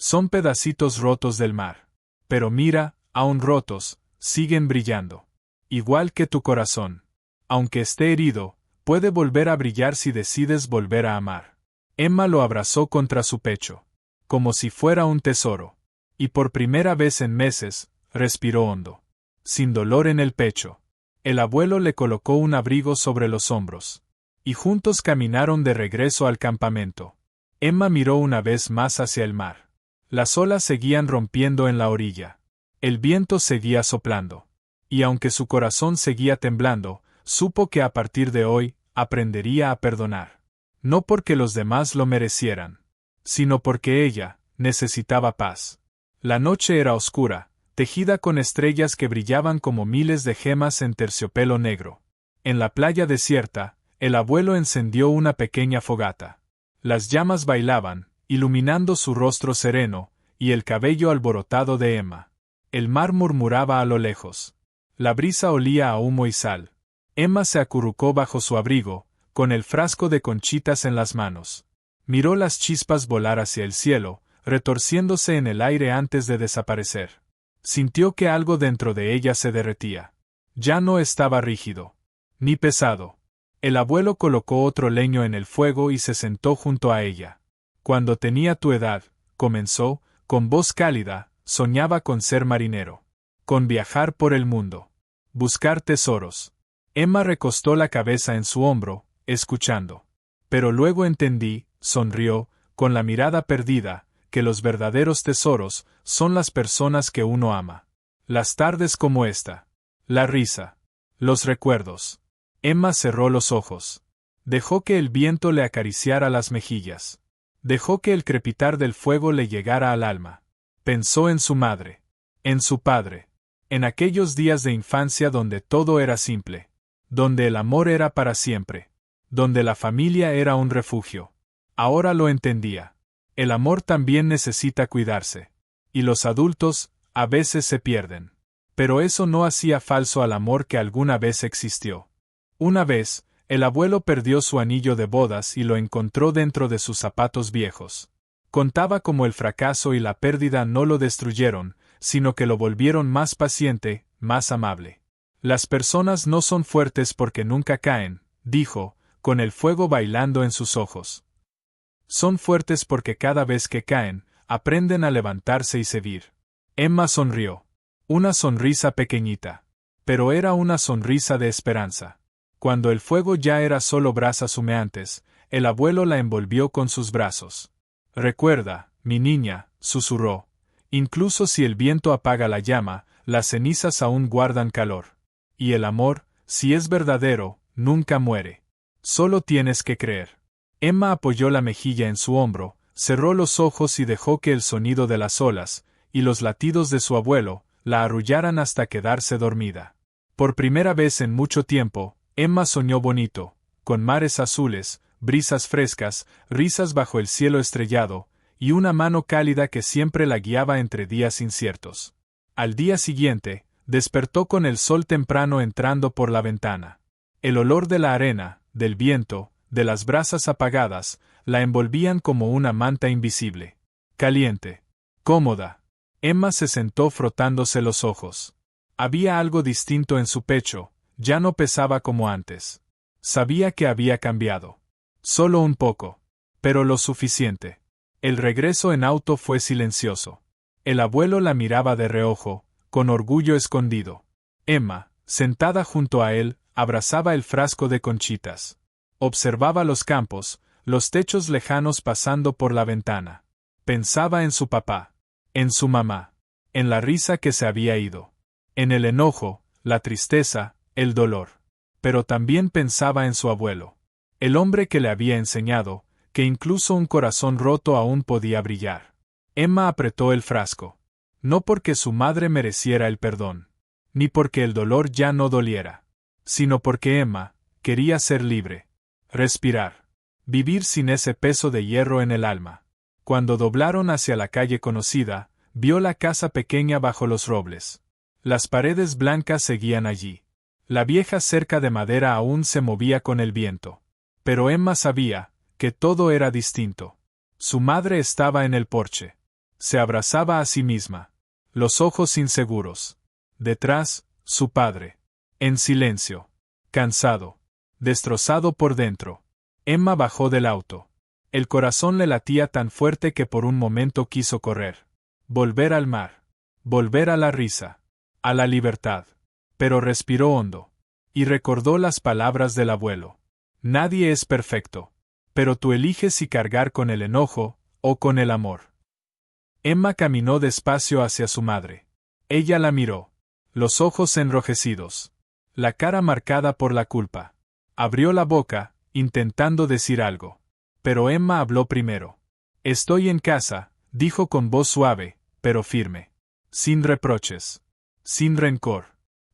Son pedacitos rotos del mar. Pero mira, aún rotos, siguen brillando. Igual que tu corazón. Aunque esté herido, puede volver a brillar si decides volver a amar. Emma lo abrazó contra su pecho. Como si fuera un tesoro. Y por primera vez en meses, respiró hondo. Sin dolor en el pecho. El abuelo le colocó un abrigo sobre los hombros. Y juntos caminaron de regreso al campamento. Emma miró una vez más hacia el mar. Las olas seguían rompiendo en la orilla. El viento seguía soplando. Y aunque su corazón seguía temblando, supo que a partir de hoy, aprendería a perdonar. No porque los demás lo merecieran, sino porque ella necesitaba paz. La noche era oscura, tejida con estrellas que brillaban como miles de gemas en terciopelo negro. En la playa desierta, el abuelo encendió una pequeña fogata. Las llamas bailaban, iluminando su rostro sereno, y el cabello alborotado de Emma. El mar murmuraba a lo lejos. La brisa olía a humo y sal. Emma se acurrucó bajo su abrigo, con el frasco de conchitas en las manos. Miró las chispas volar hacia el cielo, retorciéndose en el aire antes de desaparecer. Sintió que algo dentro de ella se derretía. Ya no estaba rígido, ni pesado. El abuelo colocó otro leño en el fuego y se sentó junto a ella. Cuando tenía tu edad, comenzó, con voz cálida, soñaba con ser marinero. Con viajar por el mundo. Buscar tesoros. Emma recostó la cabeza en su hombro, escuchando. Pero luego entendí, sonrió, con la mirada perdida, que los verdaderos tesoros son las personas que uno ama. Las tardes como esta. La risa. Los recuerdos. Emma cerró los ojos. Dejó que el viento le acariciara las mejillas. Dejó que el crepitar del fuego le llegara al alma. Pensó en su madre. En su padre. En aquellos días de infancia donde todo era simple. Donde el amor era para siempre. Donde la familia era un refugio. Ahora lo entendía. El amor también necesita cuidarse. Y los adultos, a veces se pierden. Pero eso no hacía falso al amor que alguna vez existió. Una vez, el abuelo perdió su anillo de bodas y lo encontró dentro de sus zapatos viejos. Contaba cómo el fracaso y la pérdida no lo destruyeron, sino que lo volvieron más paciente, más amable. Las personas no son fuertes porque nunca caen, dijo, con el fuego bailando en sus ojos. Son fuertes porque cada vez que caen, aprenden a levantarse y seguir. Emma sonrió. Una sonrisa pequeñita. Pero era una sonrisa de esperanza. Cuando el fuego ya era solo brasas humeantes, el abuelo la envolvió con sus brazos. Recuerda, mi niña, susurró. Incluso si el viento apaga la llama, las cenizas aún guardan calor. Y el amor, si es verdadero, nunca muere. Solo tienes que creer. Emma apoyó la mejilla en su hombro, cerró los ojos y dejó que el sonido de las olas, y los latidos de su abuelo, la arrullaran hasta quedarse dormida. Por primera vez en mucho tiempo, Emma soñó bonito, con mares azules, brisas frescas, risas bajo el cielo estrellado, y una mano cálida que siempre la guiaba entre días inciertos. Al día siguiente, despertó con el sol temprano entrando por la ventana. El olor de la arena, del viento, de las brasas apagadas, la envolvían como una manta invisible. Caliente. Cómoda. Emma se sentó frotándose los ojos. Había algo distinto en su pecho, ya no pesaba como antes. Sabía que había cambiado. Solo un poco. Pero lo suficiente. El regreso en auto fue silencioso. El abuelo la miraba de reojo, con orgullo escondido. Emma, sentada junto a él, abrazaba el frasco de conchitas. Observaba los campos, los techos lejanos pasando por la ventana. Pensaba en su papá, en su mamá, en la risa que se había ido, en el enojo, la tristeza, el dolor. Pero también pensaba en su abuelo, el hombre que le había enseñado, que incluso un corazón roto aún podía brillar. Emma apretó el frasco. No porque su madre mereciera el perdón, ni porque el dolor ya no doliera, sino porque Emma quería ser libre. Respirar. Vivir sin ese peso de hierro en el alma. Cuando doblaron hacia la calle conocida, vio la casa pequeña bajo los robles. Las paredes blancas seguían allí. La vieja cerca de madera aún se movía con el viento. Pero Emma sabía que todo era distinto. Su madre estaba en el porche. Se abrazaba a sí misma. Los ojos inseguros. Detrás, su padre. En silencio. Cansado. Destrozado por dentro. Emma bajó del auto. El corazón le latía tan fuerte que por un momento quiso correr. Volver al mar. Volver a la risa. A la libertad. Pero respiró hondo. Y recordó las palabras del abuelo. Nadie es perfecto. Pero tú eliges si cargar con el enojo, o con el amor. Emma caminó despacio hacia su madre. Ella la miró. Los ojos enrojecidos. La cara marcada por la culpa. Abrió la boca, intentando decir algo. Pero Emma habló primero. Estoy en casa, dijo con voz suave, pero firme. Sin reproches. Sin rencor.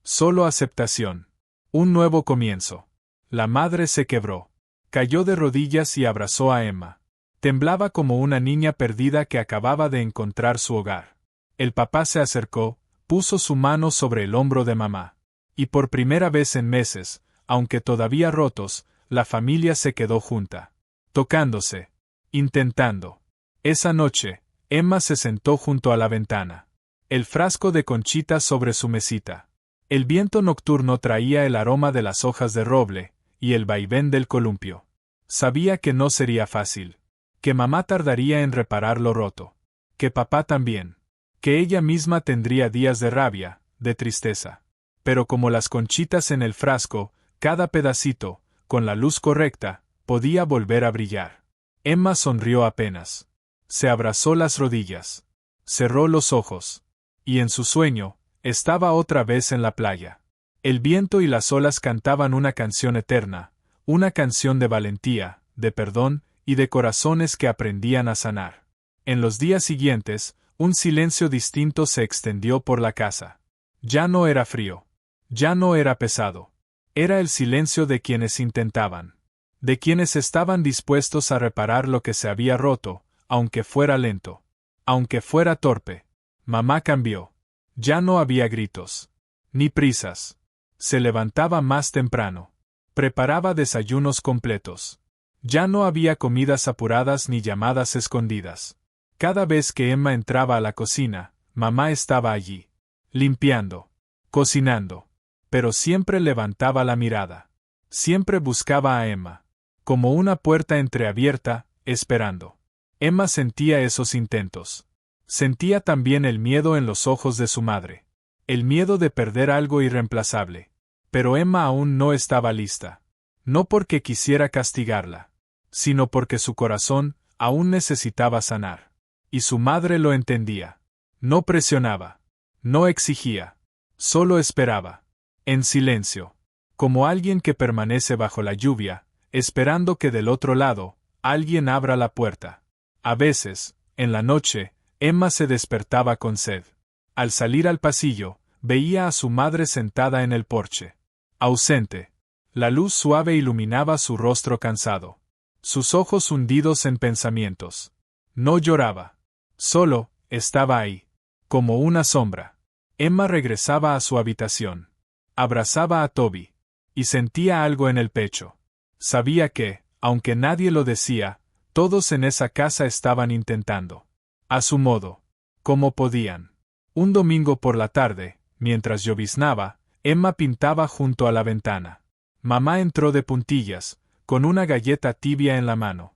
Solo aceptación. Un nuevo comienzo. La madre se quebró. Cayó de rodillas y abrazó a Emma. Temblaba como una niña perdida que acababa de encontrar su hogar. El papá se acercó, puso su mano sobre el hombro de mamá. Y por primera vez en meses, aunque todavía rotos, la familia se quedó junta. Tocándose. Intentando. Esa noche, Emma se sentó junto a la ventana. El frasco de conchitas sobre su mesita. El viento nocturno traía el aroma de las hojas de roble, y el vaivén del columpio. Sabía que no sería fácil. Que mamá tardaría en reparar lo roto. Que papá también. Que ella misma tendría días de rabia, de tristeza. Pero como las conchitas en el frasco, Cada pedacito, con la luz correcta, podía volver a brillar. Emma sonrió apenas. Se abrazó las rodillas. Cerró los ojos. Y en su sueño, estaba otra vez en la playa. El viento y las olas cantaban una canción eterna, una canción de valentía, de perdón y de corazones que aprendían a sanar. En los días siguientes, un silencio distinto se extendió por la casa. Ya no era frío. Ya no era pesado. Era el silencio de quienes intentaban. De quienes estaban dispuestos a reparar lo que se había roto, aunque fuera lento. Aunque fuera torpe. Mamá cambió. Ya no había gritos. Ni prisas. Se levantaba más temprano. Preparaba desayunos completos. Ya no había comidas apuradas ni llamadas escondidas. Cada vez que Emma entraba a la cocina, mamá estaba allí. Limpiando. Cocinando. Pero siempre levantaba la mirada. Siempre buscaba a Emma. Como una puerta entreabierta, esperando. Emma sentía esos intentos. Sentía también el miedo en los ojos de su madre. El miedo de perder algo irreemplazable. Pero Emma aún no estaba lista. No porque quisiera castigarla, sino porque su corazón aún necesitaba sanar. Y su madre lo entendía. No presionaba. No exigía. Solo esperaba. En silencio. Como alguien que permanece bajo la lluvia, esperando que del otro lado, alguien abra la puerta. A veces, en la noche, Emma se despertaba con sed. Al salir al pasillo, veía a su madre sentada en el porche. Ausente. La luz suave iluminaba su rostro cansado. Sus ojos hundidos en pensamientos. No lloraba. Solo, estaba ahí. Como una sombra. Emma regresaba a su habitación. Abrazaba a Toby. Y sentía algo en el pecho. Sabía que, aunque nadie lo decía, todos en esa casa estaban intentando. A su modo. Como podían. Un domingo por la tarde, mientras lloviznaba, Emma pintaba junto a la ventana. Mamá entró de puntillas, con una galleta tibia en la mano.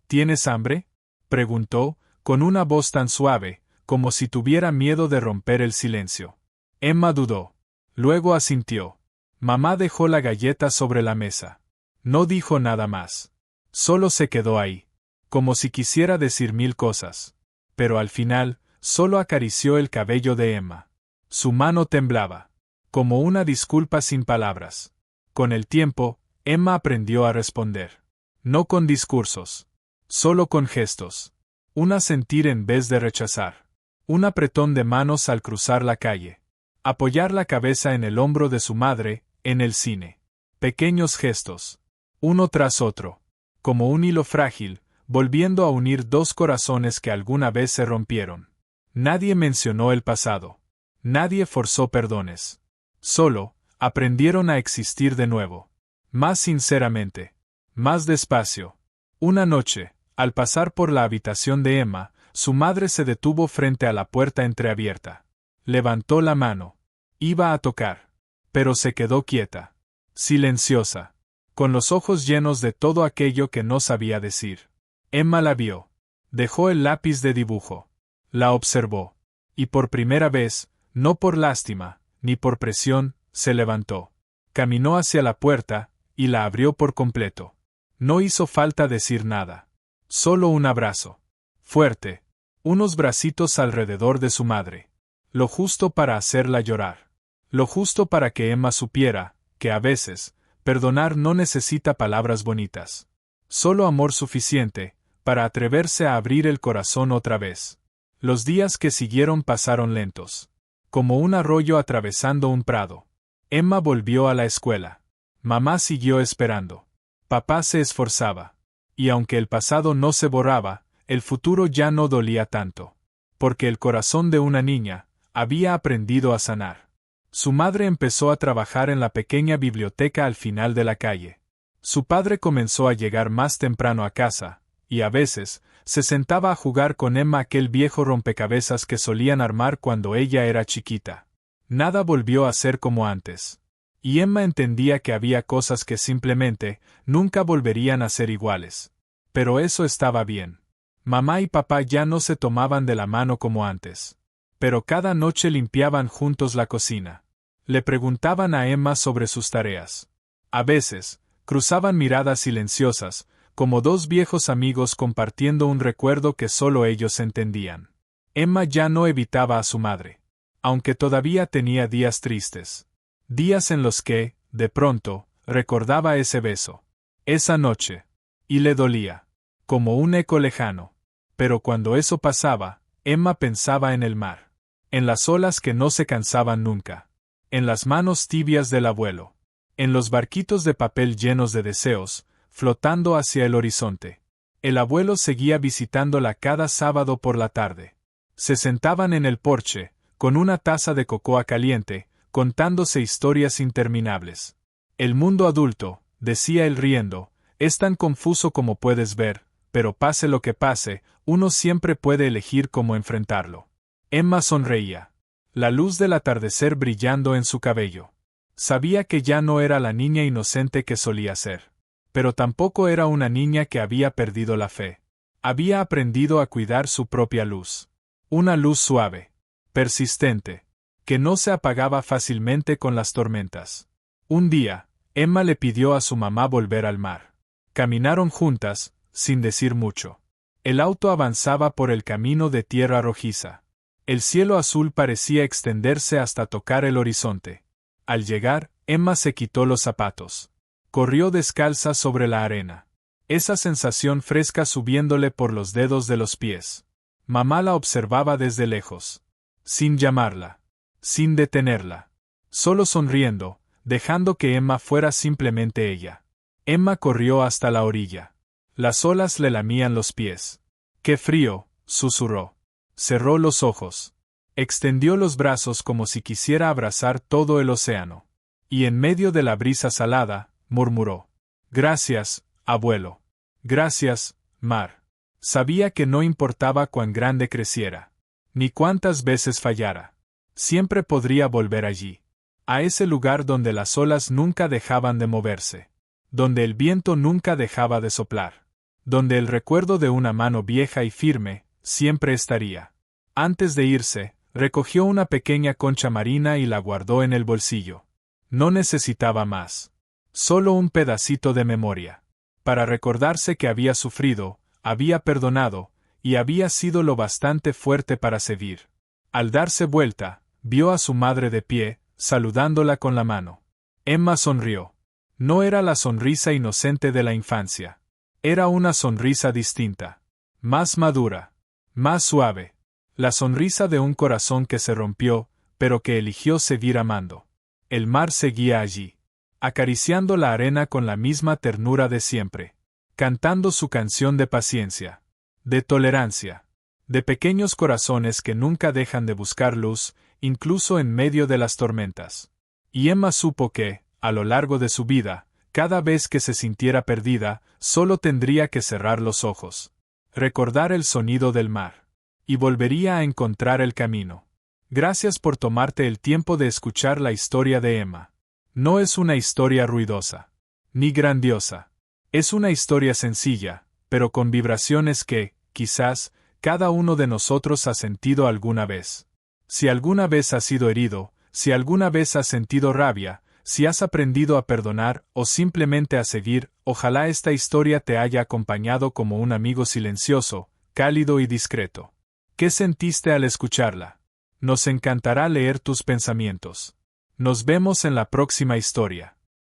¿Tienes hambre?, preguntó, con una voz tan suave, como si tuviera miedo de romper el silencio. Emma dudó. Luego asintió. Mamá dejó la galleta sobre la mesa. No dijo nada más. Solo se quedó ahí. Como si quisiera decir mil cosas. Pero al final, solo acarició el cabello de Emma. Su mano temblaba. Como una disculpa sin palabras. Con el tiempo, Emma aprendió a responder. No con discursos. Solo con gestos. Un asentir en vez de rechazar. Un apretón de manos al cruzar la calle. Apoyar la cabeza en el hombro de su madre, en el cine. Pequeños gestos. Uno tras otro. Como un hilo frágil, volviendo a unir dos corazones que alguna vez se rompieron. Nadie mencionó el pasado. Nadie forzó perdones. Solo, aprendieron a existir de nuevo. Más sinceramente. Más despacio. Una noche, al pasar por la habitación de Emma, su madre se detuvo frente a la puerta entreabierta. Levantó la mano. Iba a tocar. Pero se quedó quieta. Silenciosa. Con los ojos llenos de todo aquello que no sabía decir. Emma la vio. Dejó el lápiz de dibujo. La observó. Y por primera vez, no por lástima, ni por presión, se levantó. Caminó hacia la puerta, y la abrió por completo. No hizo falta decir nada. Solo un abrazo. Fuerte. Unos bracitos alrededor de su madre. Lo justo para hacerla llorar. Lo justo para que Emma supiera, que a veces, perdonar no necesita palabras bonitas. Solo amor suficiente, para atreverse a abrir el corazón otra vez. Los días que siguieron pasaron lentos. Como un arroyo atravesando un prado. Emma volvió a la escuela. Mamá siguió esperando. Papá se esforzaba. Y aunque el pasado no se borraba, el futuro ya no dolía tanto. Porque el corazón de una niña había aprendido a sanar. Su madre empezó a trabajar en la pequeña biblioteca al final de la calle. Su padre comenzó a llegar más temprano a casa, y a veces, se sentaba a jugar con Emma aquel viejo rompecabezas que solían armar cuando ella era chiquita. Nada volvió a ser como antes. Y Emma entendía que había cosas que simplemente nunca volverían a ser iguales. Pero eso estaba bien. Mamá y papá ya no se tomaban de la mano como antes. Pero cada noche limpiaban juntos la cocina. Le preguntaban a Emma sobre sus tareas. A veces, cruzaban miradas silenciosas, como dos viejos amigos compartiendo un recuerdo que solo ellos entendían. Emma ya no evitaba a su madre, aunque todavía tenía días tristes. Días en los que, de pronto, recordaba ese beso. Esa noche. Y le dolía. Como un eco lejano. Pero cuando eso pasaba, Emma pensaba en el mar. En las olas que no se cansaban nunca. En las manos tibias del abuelo. En los barquitos de papel llenos de deseos, flotando hacia el horizonte. El abuelo seguía visitándola cada sábado por la tarde. Se sentaban en el porche, con una taza de cocoa caliente, contándose historias interminables. El mundo adulto, decía él riendo, es tan confuso como puedes ver, pero pase lo que pase, uno siempre puede elegir cómo enfrentarlo. Emma sonreía. La luz del atardecer brillando en su cabello. Sabía que ya no era la niña inocente que solía ser. Pero tampoco era una niña que había perdido la fe. Había aprendido a cuidar su propia luz. Una luz suave, persistente, que no se apagaba fácilmente con las tormentas. Un día, Emma le pidió a su mamá volver al mar. Caminaron juntas, sin decir mucho. El auto avanzaba por el camino de tierra rojiza. El cielo azul parecía extenderse hasta tocar el horizonte. Al llegar, Emma se quitó los zapatos. Corrió descalza sobre la arena. Esa sensación fresca subiéndole por los dedos de los pies. Mamá la observaba desde lejos. Sin llamarla. Sin detenerla. Solo sonriendo, dejando que Emma fuera simplemente ella. Emma corrió hasta la orilla. Las olas le lamían los pies. ¡Qué frío!, susurró. Cerró los ojos. Extendió los brazos como si quisiera abrazar todo el océano. Y en medio de la brisa salada, murmuró. Gracias, abuelo. Gracias, mar. Sabía que no importaba cuán grande creciera, ni cuántas veces fallara. Siempre podría volver allí. A ese lugar donde las olas nunca dejaban de moverse. Donde el viento nunca dejaba de soplar. Donde el recuerdo de una mano vieja y firme, siempre estaría. Antes de irse, recogió una pequeña concha marina y la guardó en el bolsillo. No necesitaba más. Solo un pedacito de memoria. Para recordarse que había sufrido, había perdonado, y había sido lo bastante fuerte para seguir. Al darse vuelta, vio a su madre de pie, saludándola con la mano. Emma sonrió. No era la sonrisa inocente de la infancia. Era una sonrisa distinta. Más madura. Más suave. La sonrisa de un corazón que se rompió, pero que eligió seguir amando. El mar seguía allí, acariciando la arena con la misma ternura de siempre, cantando su canción de paciencia, de tolerancia, de pequeños corazones que nunca dejan de buscar luz, incluso en medio de las tormentas. Y Emma supo que, a lo largo de su vida, cada vez que se sintiera perdida, solo tendría que cerrar los ojos, recordar el sonido del mar. Y volvería a encontrar el camino. Gracias por tomarte el tiempo de escuchar la historia de Emma. No es una historia ruidosa, ni grandiosa. Es una historia sencilla, pero con vibraciones que, quizás, cada uno de nosotros ha sentido alguna vez. Si alguna vez has sido herido, si alguna vez has sentido rabia, si has aprendido a perdonar o simplemente a seguir, ojalá esta historia te haya acompañado como un amigo silencioso, cálido y discreto. ¿Qué sentiste al escucharla? Nos encantará leer tus pensamientos. Nos vemos en la próxima historia.